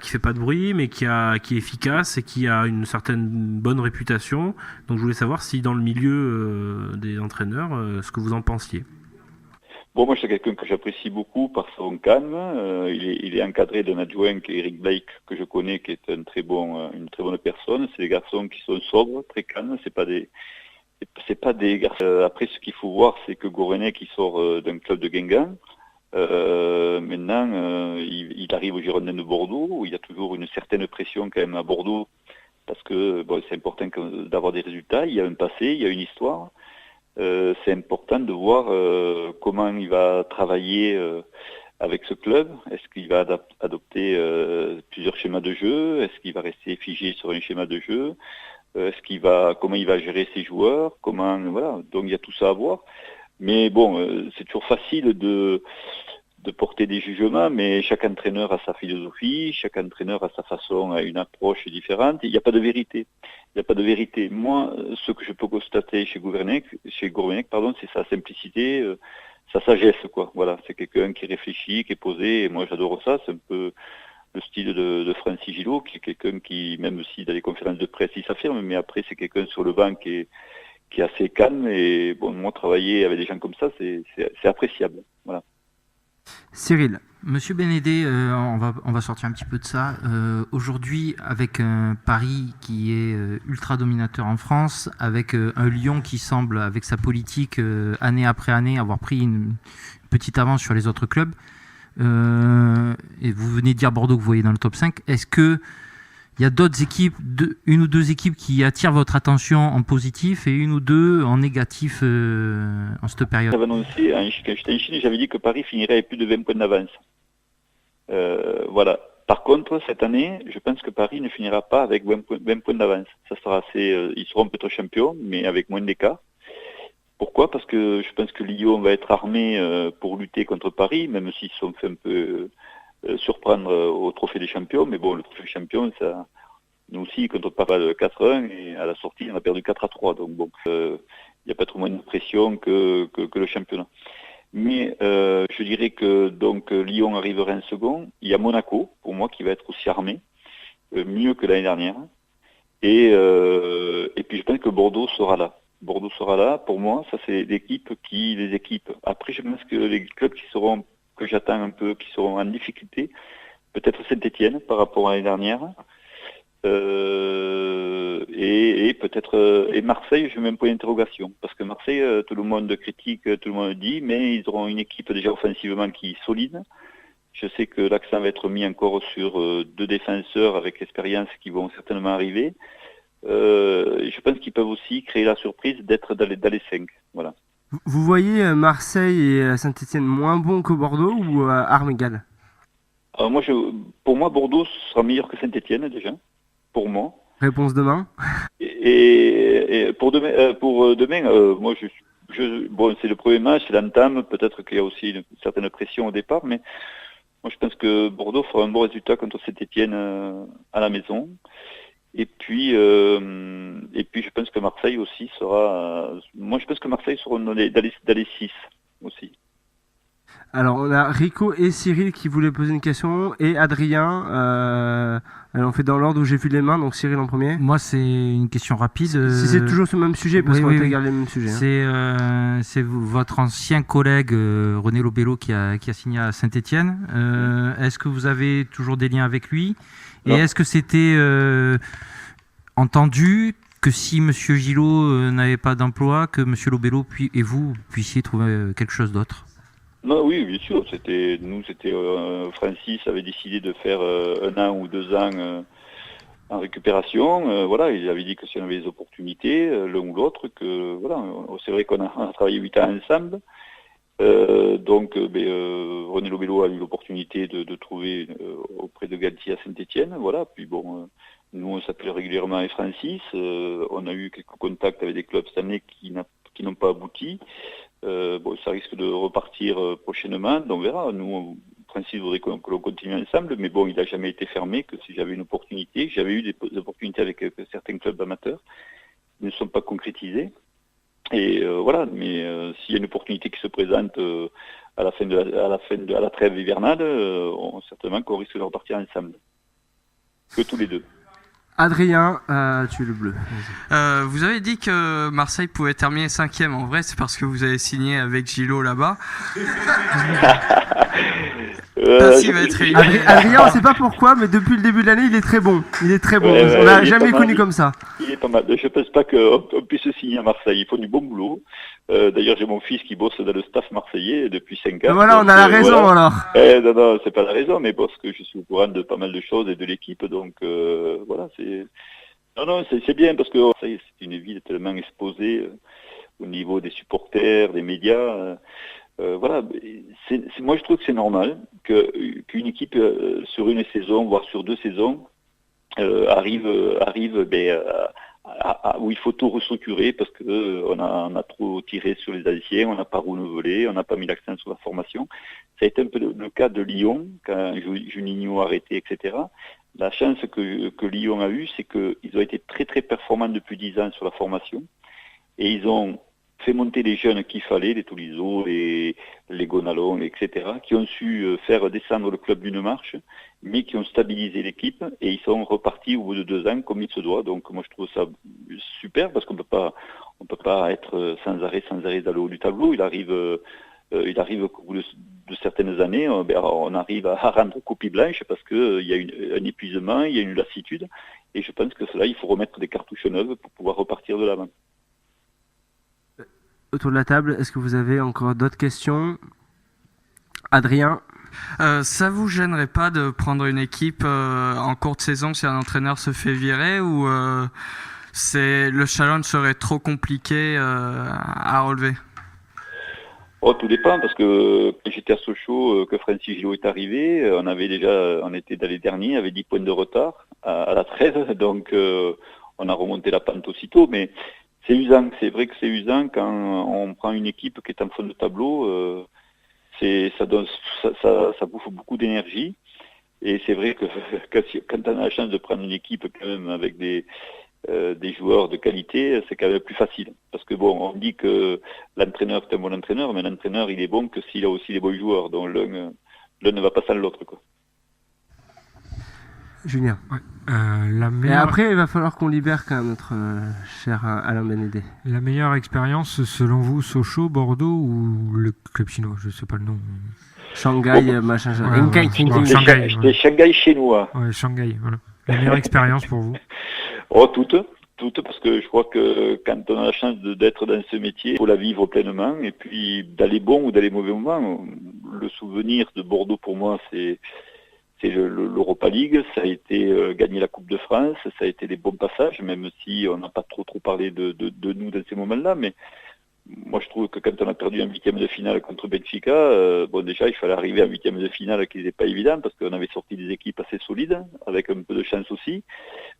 qui fait pas de bruit, mais qui est efficace et qui a une certaine bonne réputation. Donc, je voulais savoir si, dans le milieu des entraîneurs, ce que vous en pensiez. Bon, moi, c'est quelqu'un que j'apprécie beaucoup par son calme. Il est encadré d'un adjoint qui est Eric Blake, que je connais, qui est une très bonne personne. C'est des garçons qui sont sobres, très calmes. C'est pas des garçons. Après, ce qu'il faut voir, c'est que Gourvenec, il sort d'un club de Guingamp. Maintenant, il arrive au Girondins de Bordeaux, où il y a toujours une certaine pression quand même à Bordeaux, parce que c'est important d'avoir des résultats. Il y a un passé, il y a une histoire. C'est important de voir comment il va travailler avec ce club. Est-ce qu'il va adopter plusieurs schémas de jeu? Est-ce qu'il va rester figé sur un schéma de jeu? Comment il va gérer ses joueurs? Donc il y a tout ça à voir. Mais bon, c'est toujours facile de porter des jugements, mais chaque entraîneur a sa philosophie, chaque entraîneur a sa façon, a une approche différente. Il n'y a pas de vérité. Moi, ce que je peux constater chez Gourvenec, c'est sa simplicité, sa sagesse, quoi. Voilà, c'est quelqu'un qui réfléchit, qui est posé, et moi j'adore ça. C'est un peu le style de Francis Gillot, qui est quelqu'un qui, même si dans les conférences de presse, il s'affirme, mais après c'est quelqu'un sur le banc qui est assez calme. Et bon, moi, travailler avec des gens comme ça, c'est appréciable. Voilà. Cyril. Monsieur Bénédé, on va sortir un petit peu de ça. Aujourd'hui, avec un Paris qui est ultra dominateur en France, avec un Lyon qui semble, avec sa politique année après année, avoir pris une petite avance sur les autres clubs, et vous venez de dire Bordeaux que vous voyez dans le top 5, est-ce que il y a d'autres équipes, une ou deux équipes qui attirent votre attention en positif et une ou deux en négatif en cette période? J'avais annoncé, quand j'étais en Chine, j'avais dit que Paris finirait avec plus de 20 points d'avance. Voilà. Par contre, cette année, je pense que Paris ne finira pas avec 20 points d'avance. Ça sera ils seront peut-être champions, mais avec moins d'écart. Pourquoi? Parce que je pense que Lyon va être armé pour lutter contre Paris, même s'ils se sont fait un peu surprendre au trophée des champions. Mais bon, le trophée des champions, ça, nous aussi, contre Paris 4-1, et à la sortie, on a perdu 4-3. Donc bon, il n'y a pas trop moins de pression que le championnat. Mais je dirais que donc Lyon arrivera en second. Il y a Monaco, pour moi, qui va être aussi armé, mieux que l'année dernière. Et puis je pense que Bordeaux sera là. Bordeaux sera là. Pour moi, ça c'est les équipes. Après, je pense que les clubs que j'attends un peu, qui seront en difficulté, peut-être Saint-Étienne par rapport à l'année dernière. Et peut-être Marseille, je mets un point d'interrogation, parce que Marseille, tout le monde critique, tout le monde dit, mais ils auront une équipe déjà offensivement qui est solide. Je sais que l'accent va être mis encore sur deux défenseurs avec expérience qui vont certainement arriver. Je pense qu'ils peuvent aussi créer la surprise d'être dans les 5. Voilà. Vous voyez Marseille et Saint-Étienne moins bons que Bordeaux ou armes égales? Alors pour moi, Bordeaux sera meilleur que Saint-Étienne déjà. Pour moi. Réponse demain. Et pour demain, moi bon, c'est le premier match, c'est l'entame. Peut-être qu'il y a aussi une certaine pression au départ, mais moi je pense que Bordeaux fera un bon résultat contre Saint-Étienne à la maison. Et puis je pense que Marseille aussi sera. Moi je pense que Marseille sera dans les 6 aussi. Alors on a Rico et Cyril qui voulaient poser une question, et Adrien. On fait dans l'ordre où j'ai vu les mains, donc Cyril en premier. Moi c'est une question rapide. Si c'est toujours ce même sujet, parce qu'on regarde les mêmes sujets. C'est votre ancien collègue René Lobello qui a signé à Saint-Étienne. Est-ce que vous avez toujours des liens avec lui? Et est-ce que c'était entendu que si M. Gillot n'avait pas d'emploi, que M. Lobello et vous puissiez trouver quelque chose d'autre? Non, oui, bien sûr. Francis avait décidé de faire 1 an ou 2 ans en récupération. Voilà, il avait dit que si on avait des opportunités, l'un ou l'autre, que voilà, c'est vrai qu'on a travaillé 8 ans ensemble. René Lobello a eu l'opportunité de trouver auprès de Galtier à Saint-Étienne. Voilà, puis bon, nous on s'appelle régulièrement avec Francis. On a eu quelques contacts avec des clubs cette année qui n'ont pas abouti. Ça risque de repartir prochainement, on verra. Nous, en principe, voudrait que l'on continue ensemble, mais bon, il n'a jamais été fermé, que si j'avais une opportunité, j'avais eu des opportunités avec certains clubs amateurs, qui ne sont pas concrétisés. Et voilà, mais s'il y a une opportunité qui se présente à la trêve hivernale, certainement qu'on risque de repartir ensemble. Que tous les deux. Adrien, tu es le bleu. Vous avez dit que Marseille pouvait terminer 5e. En vrai, c'est parce que vous avez signé avec Gilo là-bas. Adrien, on ne sait pas pourquoi, mais depuis le début de l'année, il est très bon. Il est très bon. On l'a jamais connu comme ça. Il est pas mal. Je ne pense pas qu'on puisse signer à Marseille. Ils font du bon boulot. D'ailleurs, j'ai mon fils qui bosse dans le staff marseillais depuis 5 ans. Voilà, on a la raison alors. Non, c'est pas la raison, mais parce que je suis au courant de pas mal de choses et de l'équipe, donc voilà, c'est bien parce que c'est une ville tellement exposée au niveau des supporters, des médias. Voilà, moi je trouve que c'est normal qu'une équipe sur une saison, voire sur 2 saisons, arrive où il faut tout restructurer parce que on a trop tiré sur les anciens, on n'a pas renouvelé, on n'a pas mis l'accent sur la formation. Ça a été un peu le cas de Lyon quand Juninho a arrêté, etc. La chance que Lyon a eue, c'est qu'ils ont été très très performants depuis 10 ans sur la formation et ils ont fait monter les jeunes qu'il fallait, les Tolisso, les Gonalon, etc., qui ont su faire descendre le club d'une marche, mais qui ont stabilisé l'équipe, et ils sont repartis au bout de 2 ans comme il se doit. Donc moi je trouve ça super, parce qu'on peut pas être sans arrêt dans le haut du tableau. Il arrive qu'au bout de certaines années, on arrive à rendre copie blanche, parce qu'il y a un épuisement, il y a une lassitude, et je pense que cela, il faut remettre des cartouches neuves pour pouvoir repartir de l'avant. Autour de la table, est-ce que vous avez encore d'autres questions? Adrien? Ça vous gênerait pas de prendre une équipe en cours de saison si un entraîneur se fait virer, ou le challenge serait trop compliqué à relever? Tout dépend, parce que quand j'étais à Sochaux, que Francis Gilo est arrivé, on était dans les derniers, avec 10 points de retard à la trêve, donc on a remonté la pente aussitôt, mais c'est usant, c'est vrai que c'est usant quand on prend une équipe qui est en fond de tableau, ça bouffe beaucoup d'énergie, et c'est vrai que quand on a la chance de prendre une équipe quand même avec des joueurs de qualité, c'est quand même plus facile. Parce que bon, on dit que l'entraîneur est un bon entraîneur, mais l'entraîneur il est bon que s'il a aussi les bons joueurs, donc l'un ne va pas sans l'autre, quoi. Julien. Ouais. Et après, il va falloir qu'on libère quand même notre cher Alain Benédé. La meilleure expérience, selon vous, Sochaux, Bordeaux ou le club chinois? Je sais pas le nom. Shanghai, machin. Shanghai. C'est Shanghai chinois. Ouais, Shanghai, voilà. La meilleure expérience pour vous? Toutes, parce que je crois que quand on a la chance d'être dans ce métier, il faut la vivre pleinement, et puis dans les bons ou dans les mauvais moments. Le souvenir de Bordeaux pour moi, c'est l'Europa League, ça a été gagner la Coupe de France, ça a été des bons passages, même si on n'a pas trop parlé de nous dans ces moments-là, mais moi je trouve que quand on a perdu un 8e de finale contre Benfica, déjà il fallait arriver à un 8e de finale qui n'était pas évident, parce qu'on avait sorti des équipes assez solides, avec un peu de chance aussi.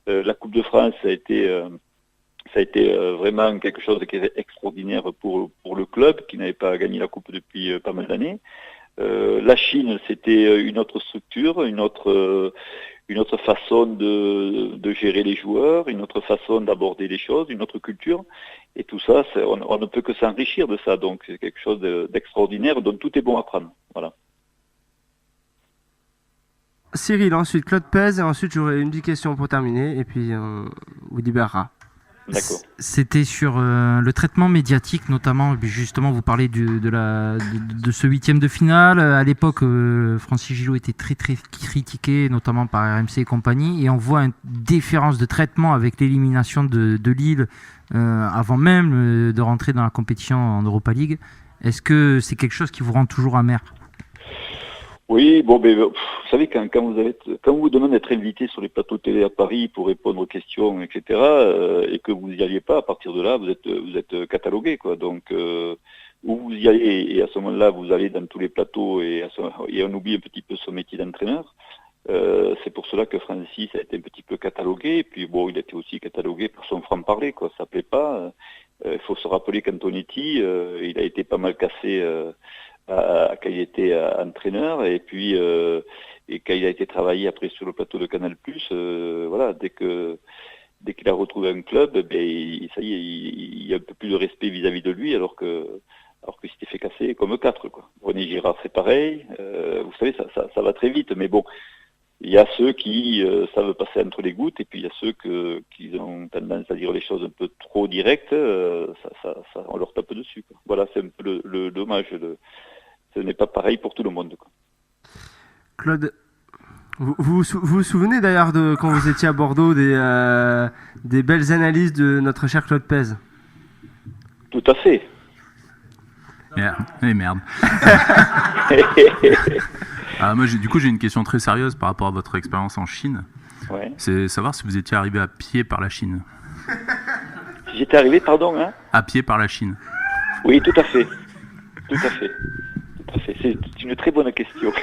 La Coupe de France, ça a été vraiment quelque chose qui était extraordinaire pour le club, qui n'avait pas gagné la Coupe depuis pas mal d'années. La Chine, c'était une autre structure, une autre façon de gérer les joueurs, une autre façon d'aborder les choses, une autre culture. Et tout ça, on ne peut que s'enrichir de ça. Donc c'est quelque chose d'extraordinaire dont tout est bon à prendre. Voilà. Cyril, ensuite Claude Pez, et ensuite j'aurai une petite question pour terminer, et puis on vous libérera. D'accord. C'était sur le traitement médiatique, notamment. Justement, vous parlez de ce 8e de finale. À l'époque, Francis Gilo était très très critiqué, notamment par RMC et compagnie, et on voit une différence de traitement avec l'élimination de Lille avant même de rentrer dans la compétition en Europa League. Est-ce que c'est quelque chose qui vous rend toujours amer? Oui, vous savez, quand on vous demande d'être invité sur les plateaux télé à Paris pour répondre aux questions, etc., et que vous n'y alliez pas, à partir de là, vous êtes catalogué, quoi. Donc, où vous y allez, et à ce moment-là, vous allez dans tous les plateaux, et on oublie un petit peu son métier d'entraîneur. C'est pour cela que Francis a été un petit peu catalogué, et puis il a été aussi catalogué par son franc-parler, quoi. Ça plaît pas, Il faut se rappeler qu'Antonetti, il a été pas mal cassé quand il était entraîneur, et puis et quand il a été travaillé après sur le plateau de Canal+, voilà, dès qu'il a retrouvé un club, ça y est, il y a un peu plus de respect vis-à-vis de lui, alors qu'il s'était fait casser comme 4, quoi. René Girard, c'est pareil. Vous savez, ça va très vite, mais bon, il y a ceux qui savent passer entre les gouttes, et puis il y a ceux qui ont tendance à dire les choses un peu trop directes, on leur tape dessus, quoi. Voilà, c'est un peu le dommage. Ce n'est pas pareil pour tout le monde, quoi. Claude, vous vous souvenez d'ailleurs de quand vous étiez à Bordeaux des belles analyses de notre cher Claude Pez? Tout à fait. Merde. Moi, j'ai une question très sérieuse par rapport à votre expérience en Chine. Ouais. C'est savoir si vous étiez arrivé à pied par la Chine. J'étais arrivé, pardon, hein? À pied par la Chine. Oui, tout à fait. Tout à fait. C'est une très bonne question.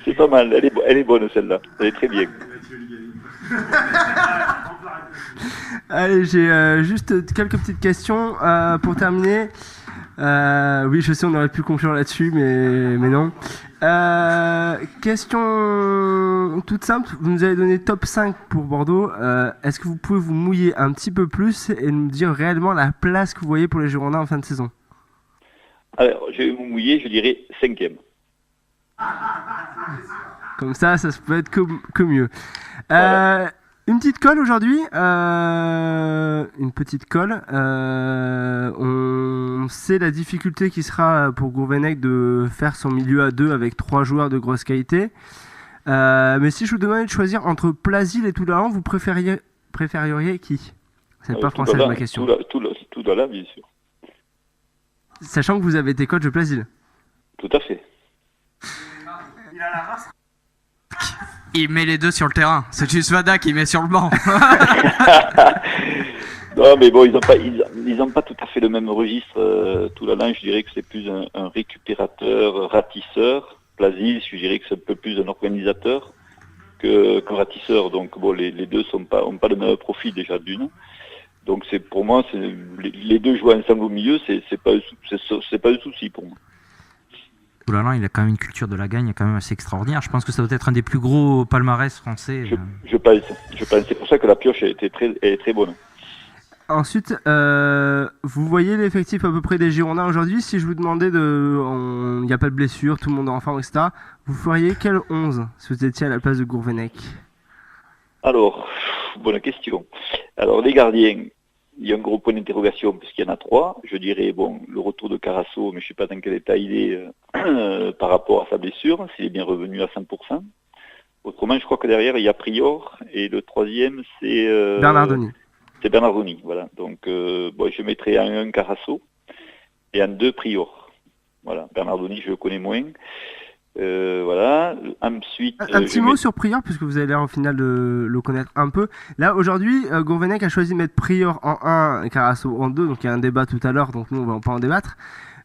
C'est pas mal, elle est bonne celle-là, elle est très bien. Allez, j'ai juste quelques petites questions pour terminer. Oui, je sais, on aurait pu conclure là-dessus, mais non. Question toute simple, vous nous avez donné top 5 pour Bordeaux. Est-ce que vous pouvez vous mouiller un petit peu plus et nous dire réellement la place que vous voyez pour les Girondins en fin de saison? Alors, je vais vous mouiller, je dirais 5e. Comme ça se peut être que mieux. Voilà. Une petite colle aujourd'hui. Une petite colle. On sait la difficulté qui sera pour Gourvenec de faire son milieu à 2 avec 3 joueurs de grosse qualité. Mais si je vous demandais de choisir entre Plasil et Toulalan, vous préfériez qui? C'est pas français ma question. Toulalan, bien sûr. Sachant que vous avez été coach de Plasil. Tout à fait. Il a la race. Il met les deux sur le terrain. C'est juste Vada qui met sur le banc. Non, mais bon, ils ont pas tout à fait le même registre. Toulalan, je dirais que c'est plus un récupérateur, ratisseur. Plasil, je dirais que c'est un peu plus un organisateur que ratisseur. Donc bon, les deux ont pas le même profil déjà d'une. Donc pour moi, les deux jouer ensemble au milieu, c'est pas un souci pour moi. Toulalan, il a quand même une culture de la gagne quand même assez extraordinaire. Je pense que ça doit être un des plus gros palmarès français. Je pense. C'est pour ça que la pioche est très bonne. Ensuite, vous voyez l'effectif à peu près des Girondins aujourd'hui. Si je vous demandais il n'y a pas de blessure, tout le monde est en forme, etc. Vous feriez quel 11 si vous étiez à la place de Gourvenec? Alors, bonne question. Alors, les gardiens, il y a un gros point d'interrogation puisqu'il y en a 3. Je dirais, bon, le retour de Carasso, mais je ne sais pas dans quel état il est par rapport à sa blessure, s'il est bien revenu à 100%. Autrement, je crois que derrière, il y a Prior, et le 3e, c'est... Bernardoni. C'est Bernardoni, voilà. Donc, je mettrais en 1 Carasso, et en 2 Prior. Voilà, Bernardoni, je le connais moins. Voilà. Ensuite, un petit mot sur Prior, puisque vous avez l'air au final de le connaître un peu. Là, aujourd'hui, Gourvenec a choisi de mettre Prior en 1 et Carasso en 2, donc il y a un débat tout à l'heure, donc nous, on va pas en débattre.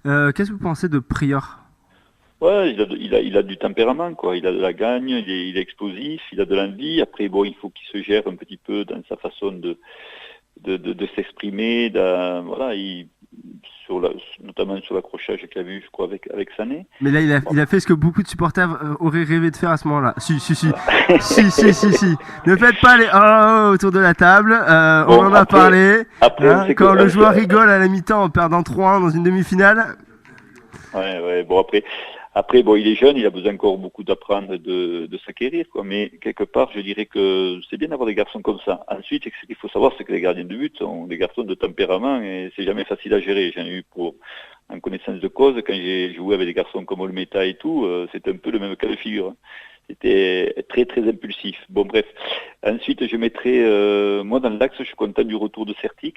Qu'est-ce que vous pensez de Prior? Ouais, il a du tempérament, quoi. Il a de la gagne, il est explosif, il a de l'envie. Après, bon, il faut qu'il se gère un petit peu dans sa façon de s'exprimer. Voilà, notamment sur l'accrochage qu'il a vu, je crois, avec Sané. Mais là, il a fait ce que beaucoup de supporters auraient rêvé de faire à ce moment-là. Si. Si. Ne faites pas les autour de la table. On en a parlé. Après, quand le joueur rigole à la mi-temps en perdant 3-1 dans une demi-finale. Ouais. Bon, après, bon, il est jeune, il a besoin encore beaucoup d'apprendre, de s'acquérir, quoi. Mais quelque part, je dirais que c'est bien d'avoir des garçons comme ça. Ensuite, ce qu'il faut savoir, c'est que les gardiens de but sont des garçons de tempérament et c'est jamais facile à gérer. J'en ai eu en connaissance de cause, quand j'ai joué avec des garçons comme Olmeta et tout, c'était un peu le même cas de figure. C'était très très impulsif. Bon, bref. Ensuite, je mettrais, moi dans l'axe, je suis content du retour de Certic.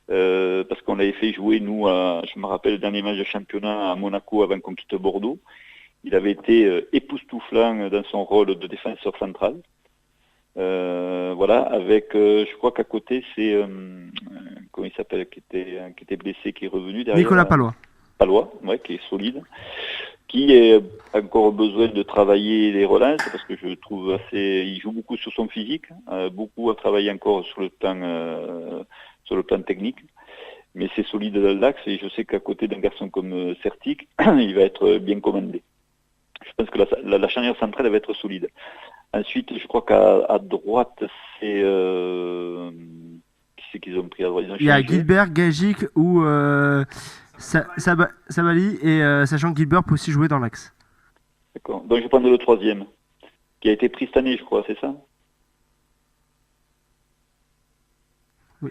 Parce qu'on l'avait fait jouer, nous, je me rappelle le dernier match de championnat à Monaco avant qu'on quitte Bordeaux. Il avait été époustouflant dans son rôle de défenseur central. Voilà, avec, je crois qu'à côté, c'est, comment il s'appelle, qui était blessé, qui est revenu derrière. Nicolas Palois. Palois, ouais, qui est solide. Qui est encore besoin de travailler les relances parce que je trouve il joue beaucoup sur son physique, beaucoup à travailler encore sur le plan technique. Mais c'est solide dans l'axe et je sais qu'à côté d'un garçon comme Certic, il va être bien commandé. Je pense que la charnière centrale va être solide. Ensuite, je crois qu'à droite, c'est... qui c'est qu'ils ont pris à droite? Il y a Gilbert, Gagic ou Sabali, et sachant que Gilbert peut aussi jouer dans l'axe. D'accord. Donc je vais prendre le troisième, qui a été pris cette année, je crois, c'est ça? Oui.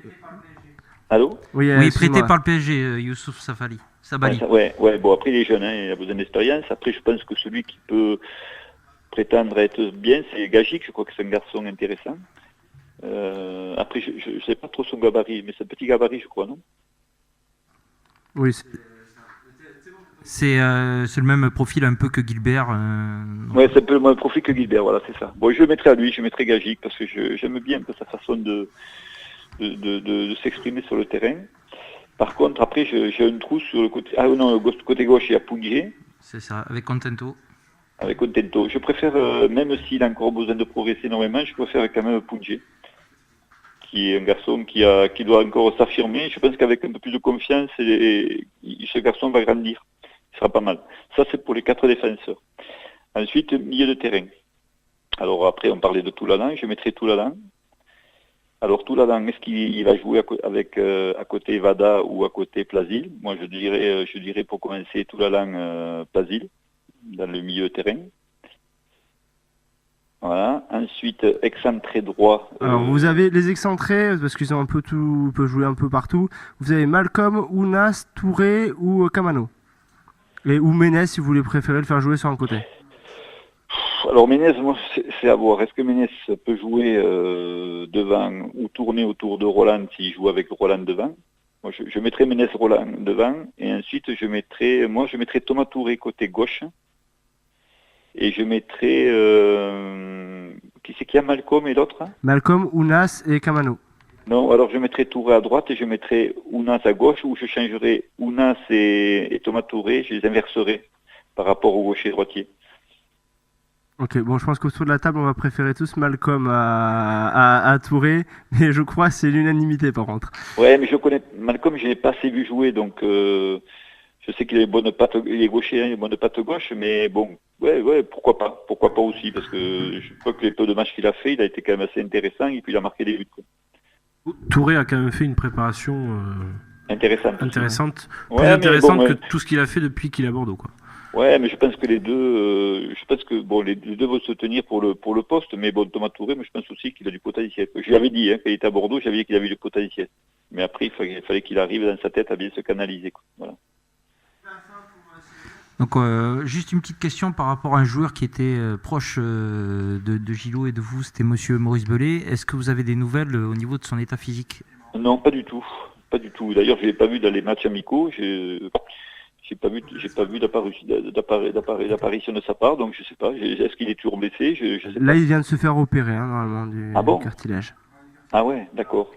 Allô? Oui, prêté par le PSG, Youssouf Sabali. Ouais, bon, après il est jeune, il a besoin d'expérience. Après, je pense que celui qui peut prétendre être bien, c'est Gagic, je crois que c'est un garçon intéressant. Après, je ne sais pas trop son gabarit, mais c'est un petit gabarit, je crois, non? Oui. C'est le même profil un peu que Gilbert. Ouais, c'est un peu le même profil que Gilbert, voilà, c'est ça. Bon, je le mettrai à lui, je mettrai Gagic, parce que j'aime bien un peu sa façon de s'exprimer sur le terrain. Par contre, après, j'ai un trou sur le côté... Ah non, côté gauche, il y a Pungier. C'est ça, avec Contento. Avec Contento. Je préfère, même s'il a encore besoin de progresser énormément, je préfère quand même Pungier, qui est un garçon qui doit encore s'affirmer. Je pense qu'avec un peu plus de confiance, ce garçon va grandir. Il sera pas mal. Ça, c'est pour les 4 défenseurs. Ensuite, milieu de terrain. Alors après, on parlait de Toulalan. Je mettrai Toulalan. Alors Toulalan, est-ce qu'il va jouer à côté Vada ou à côté Plasil? Moi, je dirais pour commencer Toulalan, Plasil, dans le milieu de terrain. Voilà. Ensuite, excentré droit. Alors vous avez les excentrés, parce qu'ils ont un peu tout, peuvent jouer un peu partout. Vous avez Malcolm, Ounas, Touré ou Kamano. Ou Ménès, si vous voulez préférer le faire jouer sur un côté. Alors Ménès, moi, c'est à voir. Est-ce que Ménès peut jouer devant ou tourner autour de Roland s'il joue avec Roland devant? Moi, je mettrais Ménès Roland devant, et ensuite je mettrais Thomas Touré côté gauche, et je mettrais qui c'est qu'il y a, Malcolm et l'autre? Malcolm, Ounas et Kamano. Non, alors je mettrais Touré à droite et je mettrais Ounas à gauche, ou je changerais Ounas et Thomas Touré, je les inverserais par rapport au gaucher droitier. Ok, bon, je pense qu'autour de la table, on va préférer tous Malcolm à Touré, mais je crois que c'est l'unanimité par contre. Ouais, mais je connais Malcolm, je l'ai pas assez vu jouer, donc je sais qu'il a les bonnes pattes, il est gaucher, les bonnes pattes gauche, mais bon, ouais, pourquoi pas aussi, parce que je crois que les peu de matchs qu'il a fait, il a été quand même assez intéressant, et puis il a marqué des buts, quoi. Touré a quand même fait une préparation intéressante, plus intéressante que tout ce qu'il a fait depuis qu'il est à Bordeaux, quoi. Ouais, mais je pense que les deux, les deux vont se tenir pour le poste, mais bon, Thomas Touré, mais je pense aussi qu'il a du potentiel. Je l'avais dit, quand il était à Bordeaux, j'avais dit qu'il avait du potentiel. Mais après, il fallait qu'il arrive dans sa tête à bien se canaliser, quoi. Voilà. Donc, juste une petite question par rapport à un joueur qui était proche de Gilot et de vous, c'était monsieur Maurice Bellet. Est-ce que vous avez des nouvelles au niveau de son état physique? Non, pas du tout. Pas du tout. D'ailleurs, je ne l'ai pas vu dans les matchs amicaux. J'ai pas vu d'apparition de sa part, donc je sais pas. Est-ce qu'il est toujours blessé? Je sais Là, pas. il vient de se faire opérer, normalement, du cartilage. Ah ouais, d'accord.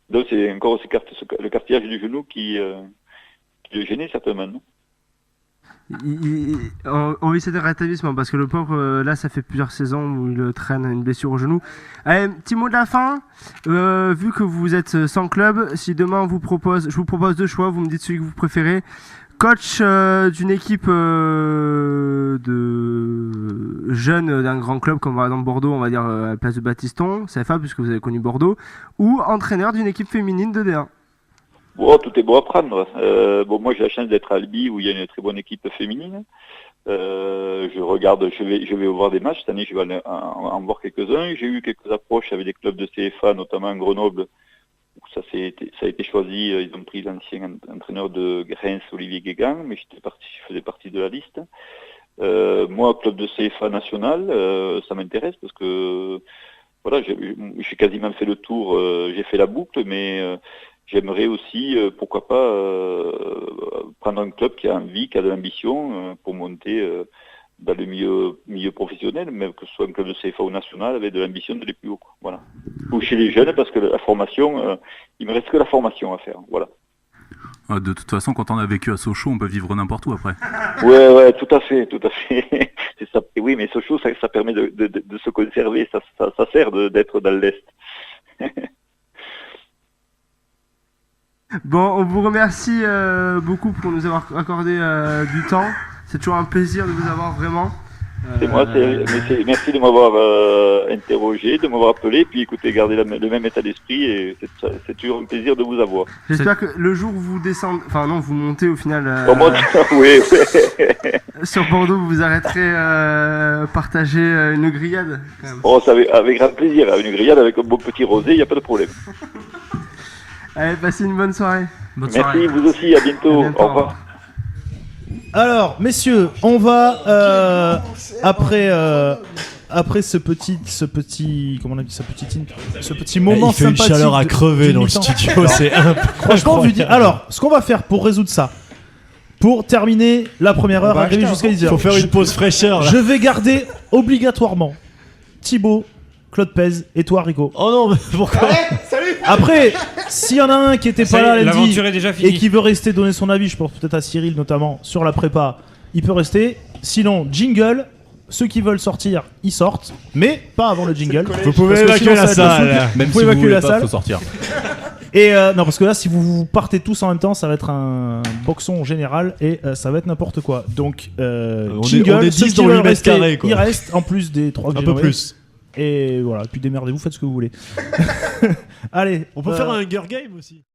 Donc c'est encore le cartilage du genou qui le gênait certainement, non? On lui souhaite un rétablissement, parce que le pauvre, là, ça fait plusieurs saisons où il traîne une blessure au genou. Allez, petit mot de la fin. Vu que vous êtes sans club, si demain je vous propose 2 choix, vous me dites celui que vous préférez. Coach d'une équipe de jeunes d'un grand club comme par exemple Bordeaux, on va dire à la place de Baptiston, CFA puisque vous avez connu Bordeaux, ou entraîneur d'une équipe féminine de D1. Bon, tout est beau à prendre. Moi j'ai la chance d'être à Albi où il y a une très bonne équipe féminine. Je vais voir des matchs cette année, je vais en voir quelques-uns. J'ai eu quelques approches avec des clubs de CFA, notamment Grenoble. Ça a été choisi, ils ont pris l'ancien entraîneur de Reims, Olivier Guégan, mais je faisais partie de la liste. Moi, club de CFA national, ça m'intéresse parce que voilà, j'ai quasiment fait le tour, j'ai fait la boucle, mais j'aimerais aussi, pourquoi pas, prendre un club qui a envie, qui a de l'ambition pour monter dans le milieu professionnel, même que ce soit un club de CFA ou national, avec de l'ambition d'aller plus haut, quoi. Voilà. Ou chez les jeunes, parce que la formation, il me reste que la formation à faire, voilà. De toute façon, quand on a vécu à Sochaux, on peut vivre n'importe où après. Ouais, tout à fait. C'est ça. Et oui, mais Sochaux, ça permet de se conserver, ça sert d'être dans l'Est. Bon, on vous remercie beaucoup pour nous avoir accordé du temps. C'est toujours un plaisir de vous avoir vraiment. C'est moi, merci de m'avoir interrogé, de m'avoir appelé, puis écoutez, gardez le même état d'esprit et c'est toujours un plaisir de vous avoir. J'espère que le jour où vous descendez, enfin non, vous montez au final oui. sur Bordeaux, vous arrêterez partager une grillade quand même. Oh, ça avec grand plaisir, une grillade avec un bon petit rosé, il n'y a pas de problème. Allez, passez une bonne soirée. Merci, vous aussi, à bientôt. Au revoir. Alors, messieurs, on va après ce petit comment on a dit, ce petit moment il fait sympathique. une chaleur à crever dans le studio, c'est franchement, vu dire. Alors, ce qu'on va faire pour résoudre ça, pour terminer la première heure, arriver jusqu'à 10h. Faut faire une pause fraîcheur. Là. Je vais garder obligatoirement Thibaut, Claude Pez et toi, Rico. Oh non, mais pourquoi? Salut. Après, s'il y en a un qui était pas là lundi l'aventure est déjà finie. et qui veut rester donner son avis, je pense peut-être à Cyril notamment sur la prépa, il peut rester. Sinon, jingle. Ceux qui veulent sortir, ils sortent, mais pas avant le jingle. Vous pouvez évacuer la salle. Même si vous évacuer la salle. Faut sortir. Et non, parce que là, si vous partez tous en même temps, ça va être un boxon général et ça va être n'importe quoi. Donc, jingle, on est 10 dans le mètre carré, quoi. Il reste en plus des 3 que un j'ai peu nommés. plus. Et voilà, puis démerdez-vous, faites ce que vous voulez. Allez, on peut faire un Hunger Game aussi.